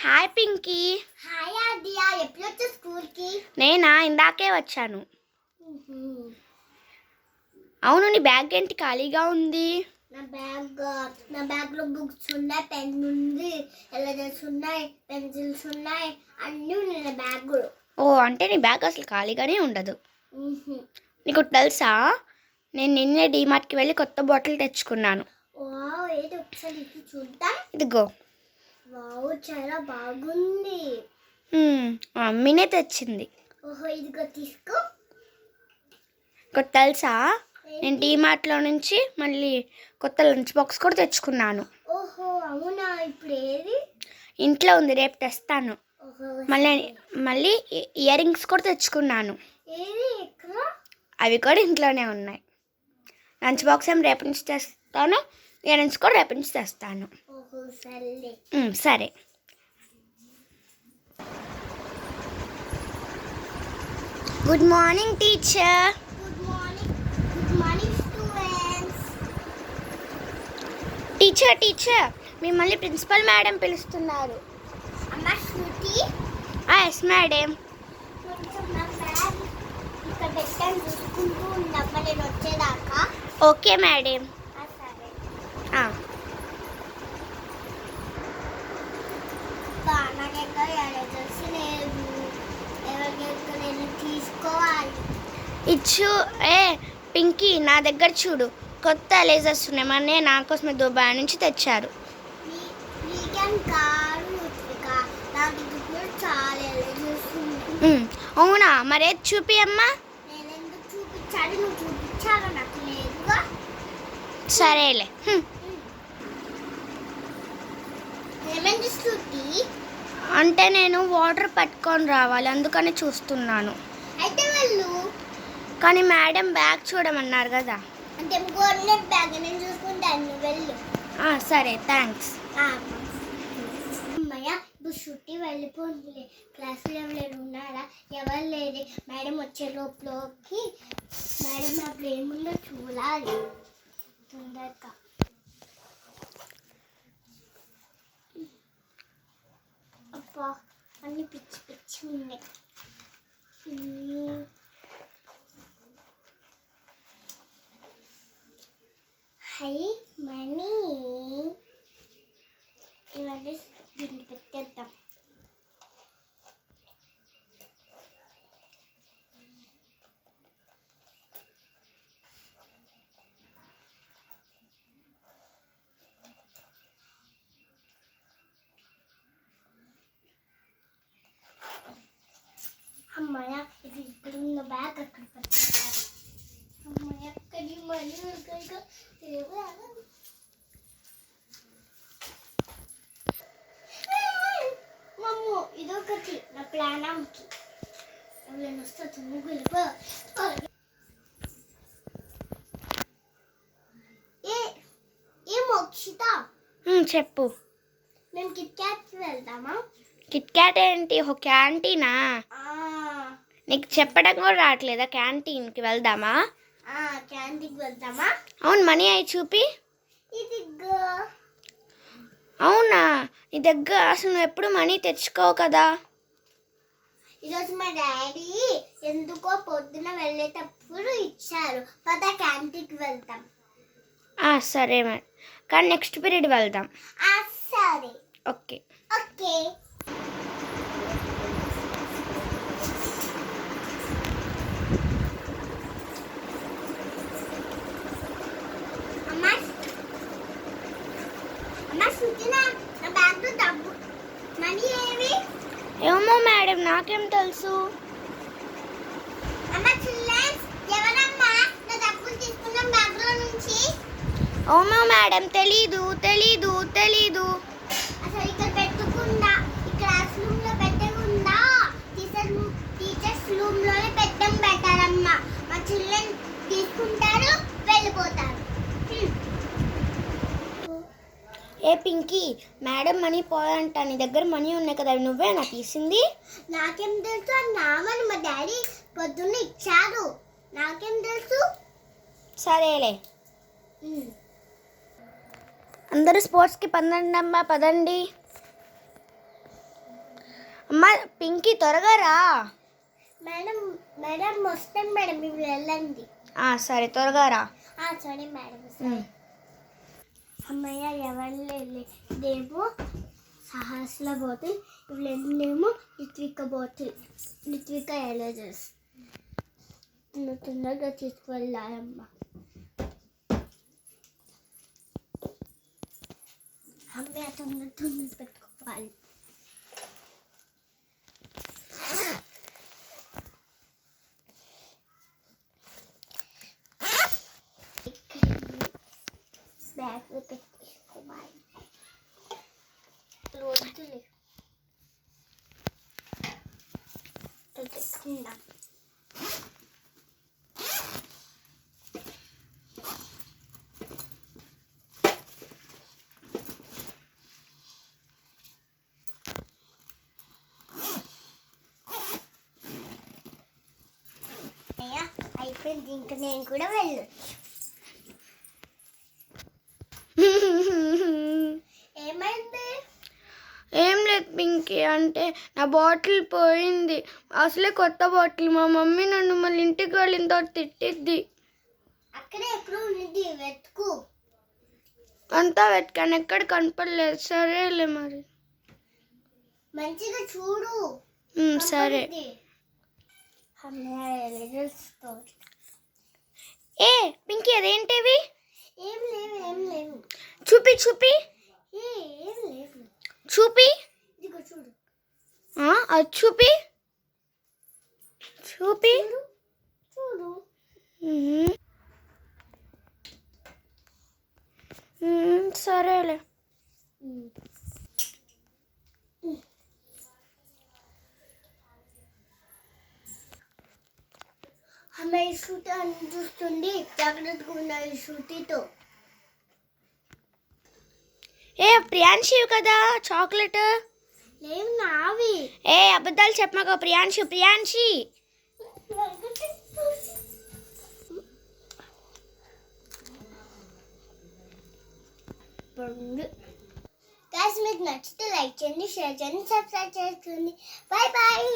Hi Pinky. Hi ఆదియా, ఎప్పుడు వచ్చా స్కూల్కి? నేనా, ఇందాకే వచ్చాను. అవును, నీ బ్యాగ్ ఏంటి ఖాళీగా ఉంది? నా బ్యాగ్లో బుక్స్ ఉన్నాయి, పెన్ ఉంది, ఎరేజర్స్ ఉన్నాయి, పెన్సిల్స్ ఉన్నాయి, అన్నీ ఉన్నాయి నా బ్యాగ్లో. ఓ, అంటే నీ బ్యాగ్ అసలు ఖాళీగానే ఉండదు. నీకు తెలుసా, నేను నిన్నే డీమార్ట్కి వెళ్ళి కొత్త బాటిల్ తెచ్చుకున్నాను. ఏది ఒకసారి ఇది చూద్దాం. ఇదిగో. వావ్, చాలా బాగుంది. మమ్మీనే తెచ్చింది. ఓహో, ఇదిగో తీసుకో. ఇంకోటి తెలుసా, నేను డీమార్ట్లో నుంచి మళ్ళీ కొత్త లంచ్ బాక్స్ కూడా తెచ్చుకున్నాను. ఓహో అవునా, ఇప్పుడు ఏది? ఇంట్లో ఉంది, రేపు తెస్తాను. మళ్ళీ ఇయర్ రింగ్స్ కూడా తెచ్చుకున్నాను. ఏది, ఎక్కడ? అవి కూడా ఇంట్లోనే ఉన్నాయి. లంచ్ బాక్స్ ఏం రేపు నుంచి తెస్తాను, ఇయర్ రింగ్స్ కూడా రేపు నుంచి తెస్తాను. సరే. Good morning teacher. Good morning students. Teacher మిమ్మల్ని ప్రిన్సిపల్ మేడం పిలుస్తున్నారు. అమ్మా శృతి. Yes madam. కొంచెం నా బ్యాగ్ ఇక్కడ పెట్టాను, చూసుకుంటూ ఉండమ్మా నేను వచ్చేదాకా. Okay madam. సరే. నా దగ్గర ఎరేజర్స్ లేవు, ఎవరి దగ్గర నేను తీసుకోవాలి. ఇచ్చు పింకీ, నా దగ్గర చూడు, కొత్త ఎరేజర్స్ ఉన్నాయి. మొన్నే నా కోసమే దుబాయ్ నుంచి తెచ్చారు. వీకెండ్ కాదు రుత్విక, నా దగ్గర కూడా చాలా ఎరేజర్స్ ఉన్నాయి. అవునా, మరేది చూపి అమ్మా. నేను ఎందుకు చూపించాలి, నువ్వు చూపించావు, నాకు లేదుగా. సరేలే. ఏమైంది శృతి? అంటే నేను వాటర్ పట్టుకొని రావాలి, అందుకని చూస్తున్నాను. అయితే వెళ్ళు. కానీ మేడం బ్యాగ్ చూడమన్నారు కదా. అంటే గవర్నమెంట్ బ్యాగ్, నేను చూసుకుంటాను, నువ్వు వెళ్ళు. సరే, థ్యాంక్స్. అమ్మయ్య, ఇప్పుడు శృతి వెళ్ళిపోయిందిలే. క్లాస్లో ఎవరు ఉన్నారా? ఎవరు లేరు. మేడం వచ్చే లోపలికి మేడం నాకు ఏముందో చూడాలి తొందరగా. అబ్బా, అన్ని పిచ్చి పిచ్చి ఉన్నాయి. హై మనీ, ఇవన్నీ దీన్ని పెట్టేద్దాం. అమ్మాయ, ఇది ఇప్పుడు ఉన్న బ్యాగ్ అక్కడ పెట్టేద్దాం. అమ్మాయ, అక్కడి మనీ మమ్మో, ఇదొకటి నా ప్లానంకి. ఎవరైనా వస్తే తొమ్మిది వెళ్ళిపో. ఏ మోక్షిత, చెప్పు. మేము కిట్ క్యాట్కి వెళ్దామా? కిట్ క్యాట్ ఏంటి, ఒక క్యాంటీనా? నీకు చెప్పడం కూడా రావట్లేదా? క్యాంటీన్కి వెళ్దామా? క్యాంటీన్కి వెళ్దామా? అవును, మనీ అయి చూపి. ఇదిగో. అవునా, నీ దగ్గర అసలు నువ్వు ఎప్పుడు మనీ తెచ్చుకోవు కదా. ఈరోజు మా డాడీ ఎందుకో పొద్దున వెళ్ళేటప్పుడు ఇచ్చారు. పద క్యాంటీన్కి వెళ్దాం. సరే మరి, కానీ నెక్స్ట్ పీరియడ్ వెళ్దాం. సరే. ఓకే. ఏమో మేడం, నాకేం తెలుసు. అవునా మేడం, తెలీదు. అసలు ఇక్కడ పెట్టకుండా, ఈ క్లాస్ రూమ్ లో పెట్టకుండా టీచర్స్ రూమ్ లోనే పెట్టారమ్మా. మా చిల్డ్రన్ తీసుకుంటారు, వెళ్ళిపోతారు. ఏ పింకీ, మేడం మనీ పోయంట. నీ దగ్గర మనీ ఉన్నాయి కదా, నువ్వేనా తీసింది? నాకేం తెలుసు, నామని మా డాడీ పొద్దున్న ఇచ్చారు. నాకేం తెలుసు. సరేలే. అందరూ స్పోర్ట్స్కి పదండి. అమ్మ పింకీ త్వరగా రా. మేడం మేడం వస్తాను మేడం, మీరు వెళ్ళండి. సరే త్వరగా రా. సరే మేడం. అమ్మయ్య ఎవరు ఇదేమో సహాస్ల బాటిల్, ఇవిలేమో లిత్విక ఎరేజర్స్. తొందరగా తీసుకువెళ్ళాలమ్మా. అమ్మయ్య తొందర పెట్టుకోవాలి. బ్యాగ్లో పెట్టేసుకోవాలి. వద్దులే పెట్టేసుకుందాం. అయిపోయింది, ఇంకా నేను కూడా వెళ్ళొచ్చు. ఏమైంది? ఏం లేదు పింకీ, అంటే నా బాటిల్ పోయింది. అసలే కొత్త బాటిల్. మా మమ్మీ నన్ను మళ్ళీ ఇంటికి వెళ్ళిన తర్వాత తిట్టిద్ది. అక్కడే ఎక్కడో ఉంది, వెతుకు. అంతా వెతకాను, ఎక్కడ కనపడలేదు. సరేలే మరి. మంచిగా చూడు. సరే. ఏ పింకీ అదేంటివి? ఏం లేవు. చూపి ఏం లేవు. చూపి. ఇదిగో చూడు. అది చూపి. సరేలే. అమ్మ ఈ షూట్ అని చూస్తుంది, జాగ్రత్తగా ఉన్న ఈ షూటీతో. ప్రియాంశివి కదా చాక్లెట్? లేవు నావి. అబద్ధాలు చెప్పమాక. ప్రియాంశి. మీకు నచ్చితే లైక్ చేయండి, షేర్ చేయండి, సబ్స్క్రైబ్ చేయండి. బాయ్.